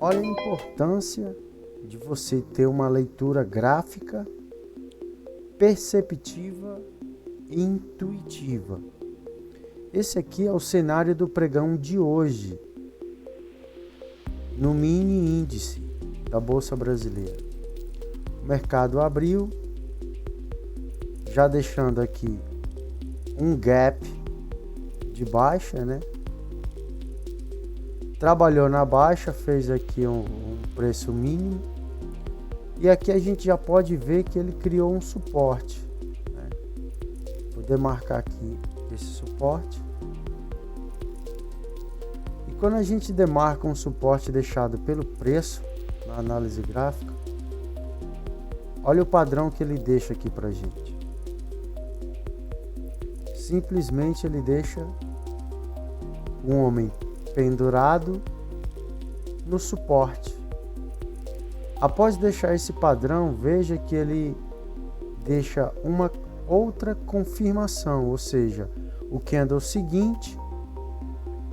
Olha a importância de você ter uma leitura gráfica, perceptiva e intuitiva. Esse aqui é o cenário do pregão de hoje, no mini índice da Bolsa Brasileira. O mercado abriu, já deixando aqui um gap de baixa, né? Trabalhou na baixa, fez aqui um preço mínimo. E aqui a gente já pode ver que ele criou um suporte, né? Vou demarcar aqui esse suporte. E quando a gente demarca um suporte deixado pelo preço, na análise gráfica, olha o padrão que ele deixa aqui pra gente. Simplesmente ele deixa um homem pendurado no suporte. Após deixar esse padrão, veja que ele deixa uma outra confirmação, ou seja, o candle seguinte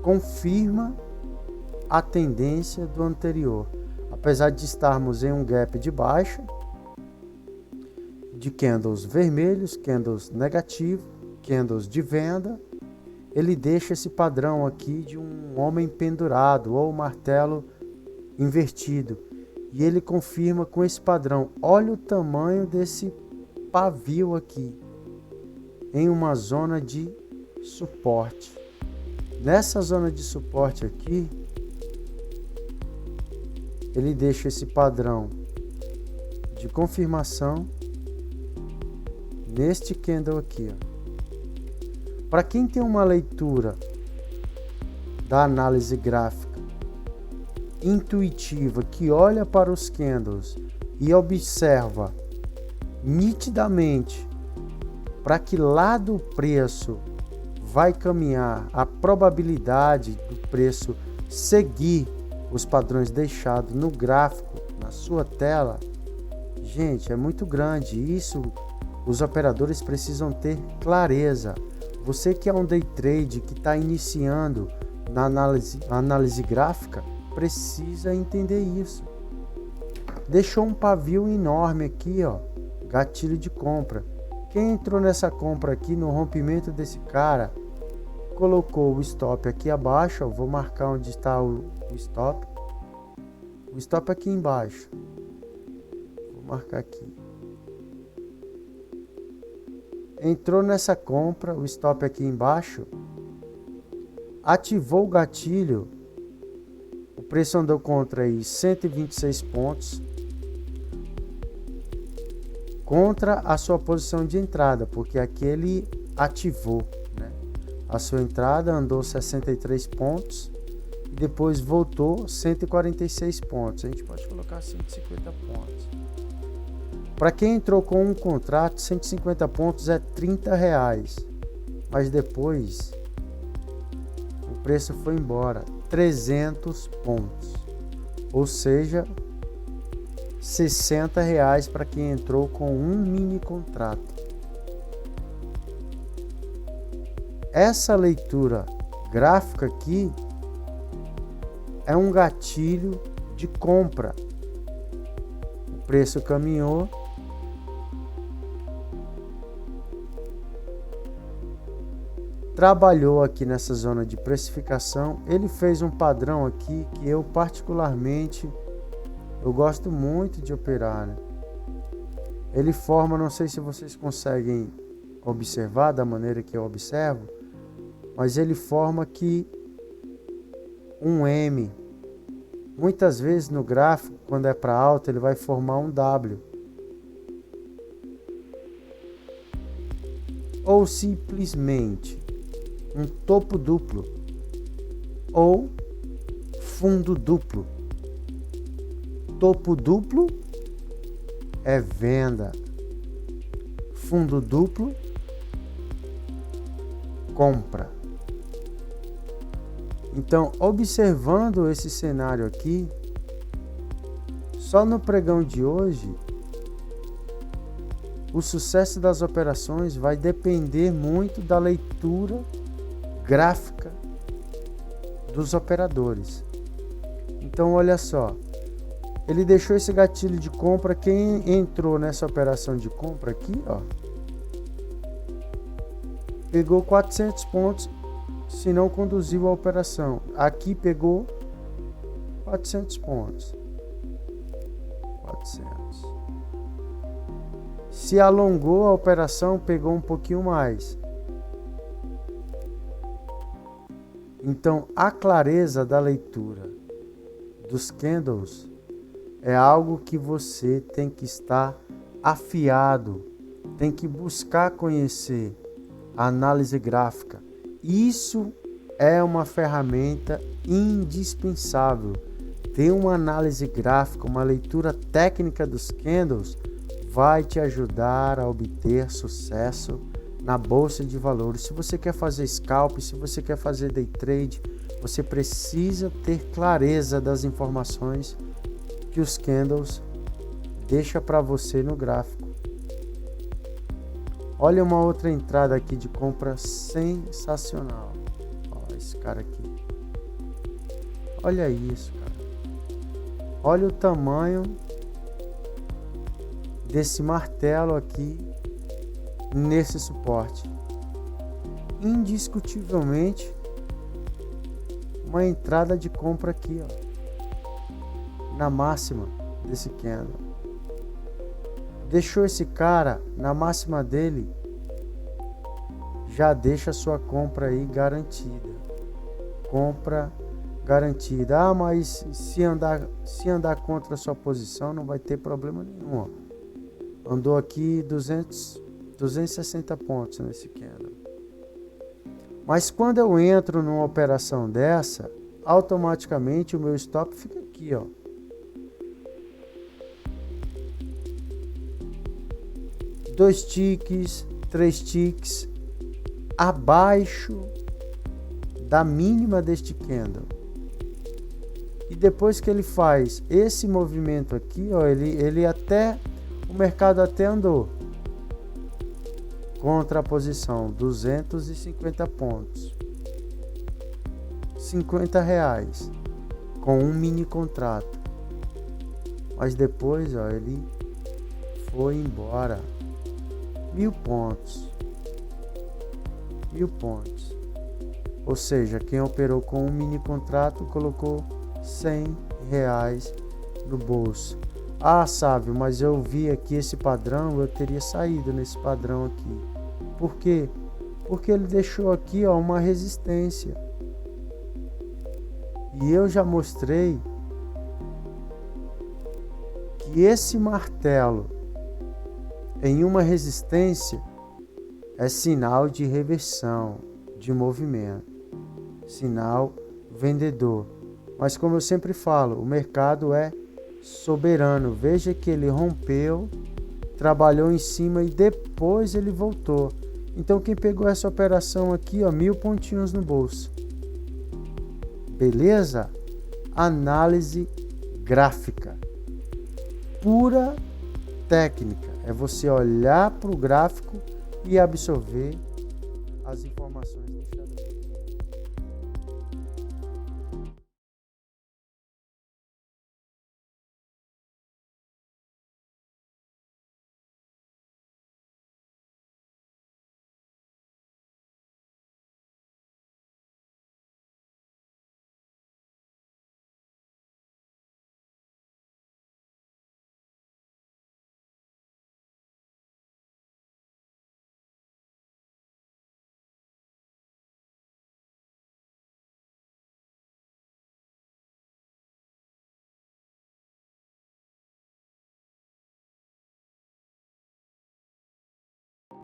confirma a tendência do anterior. Apesar de estarmos em um gap de baixa, de candles vermelhos, candles negativos, candles de venda, ele deixa esse padrão aqui de um homem pendurado ou martelo invertido. E ele confirma com esse padrão. Olha o tamanho desse pavio aqui, em uma zona de suporte. Nessa zona de suporte aqui, ele deixa esse padrão de confirmação neste candle aqui, ó. Para quem tem uma leitura da análise gráfica intuitiva, que olha para os candles e observa nitidamente para que lado o preço vai caminhar, a probabilidade do preço seguir os padrões deixados no gráfico, na sua tela, gente, é muito grande. Isso os operadores precisam ter clareza. Você que é um day trade, que está iniciando na análise gráfica, precisa entender isso. Deixou um pavio enorme aqui, ó, gatilho de compra. Quem entrou nessa compra aqui, no rompimento desse cara, colocou o stop aqui abaixo, ó, vou marcar onde está o stop. O stop aqui embaixo. Vou marcar aqui. Entrou nessa compra, o stop aqui embaixo, ativou o gatilho, o preço andou contra aí 126 pontos, contra a sua posição de entrada, porque aqui ele ativou, né? A sua entrada andou 63 pontos e depois voltou 146 pontos, a gente pode colocar 150 pontos. Para quem entrou com um contrato, 150 pontos é R$30, mas depois o preço foi embora, 300 pontos, ou seja, R$60 para quem entrou com um mini contrato. Essa leitura gráfica aqui é um gatilho de compra. O preço caminhou, trabalhou aqui nessa zona de precificação. Ele fez um padrão aqui que eu particularmente eu gosto muito de operar, né? Ele forma, não sei se vocês conseguem observar da maneira que eu observo, mas ele forma aqui um M. Muitas vezes no gráfico, quando é para alta, ele vai formar um W. Ou simplesmente um topo duplo ou fundo duplo. Topo duplo é venda, fundo duplo, compra. Então, observando esse cenário aqui, só no pregão de hoje, o sucesso das operações vai depender muito da leitura gráfica dos operadores. Então, olha só, Ele deixou esse gatilho de compra. Quem entrou nessa operação de compra aqui, ó, pegou 400 pontos se não conduziu a operação. Aqui pegou 400 pontos. 400. Se alongou a operação, pegou um pouquinho mais. Então, a clareza da leitura dos candles é algo que você tem que estar afiado, tem que buscar conhecer a análise gráfica. Isso é uma ferramenta indispensável. Ter uma análise gráfica, uma leitura técnica dos candles vai te ajudar a obter sucesso na bolsa de valores. Se você quer fazer scalp, se você quer fazer day trade, você precisa ter clareza das informações que os candles deixam para você no gráfico. Olha uma outra entrada aqui de compra sensacional. Ó, esse cara aqui. Olha isso, cara. Olha o tamanho desse martelo aqui nesse suporte. Indiscutivelmente uma entrada de compra aqui, ó, na máxima desse candle. Deixou esse cara na máxima dele, já deixa a sua compra aí garantida. Compra garantida. Ah, mas se andar contra a sua posição não vai ter problema nenhum, ó. Andou aqui 260 pontos nesse candle. Mas quando eu entro numa operação dessa, automaticamente o meu stop fica aqui, ó. Dois ticks, 3 ticks abaixo da mínima deste candle. E depois que ele faz esse movimento aqui, ó, o mercado até andou contra a posição 250 pontos, R$50 com um mini contrato. Mas depois, ó, ele foi embora. 1.000 pontos. 1.000 pontos. Ou seja, quem operou com um mini contrato colocou R$100 no bolso. Ah, Sávio, mas eu vi aqui esse padrão, eu teria saído nesse padrão aqui. Por quê? Porque ele deixou aqui, ó, uma resistência. E eu já mostrei que esse martelo em uma resistência é sinal de reversão, de movimento, sinal vendedor. Mas como eu sempre falo, o mercado é soberano. Veja que ele rompeu, trabalhou em cima e depois ele voltou. Então quem pegou essa operação aqui, ó, 1.000 pontinhos no bolso. Beleza? Análise gráfica. Pura técnica. É você olhar para o gráfico e absorver as informações.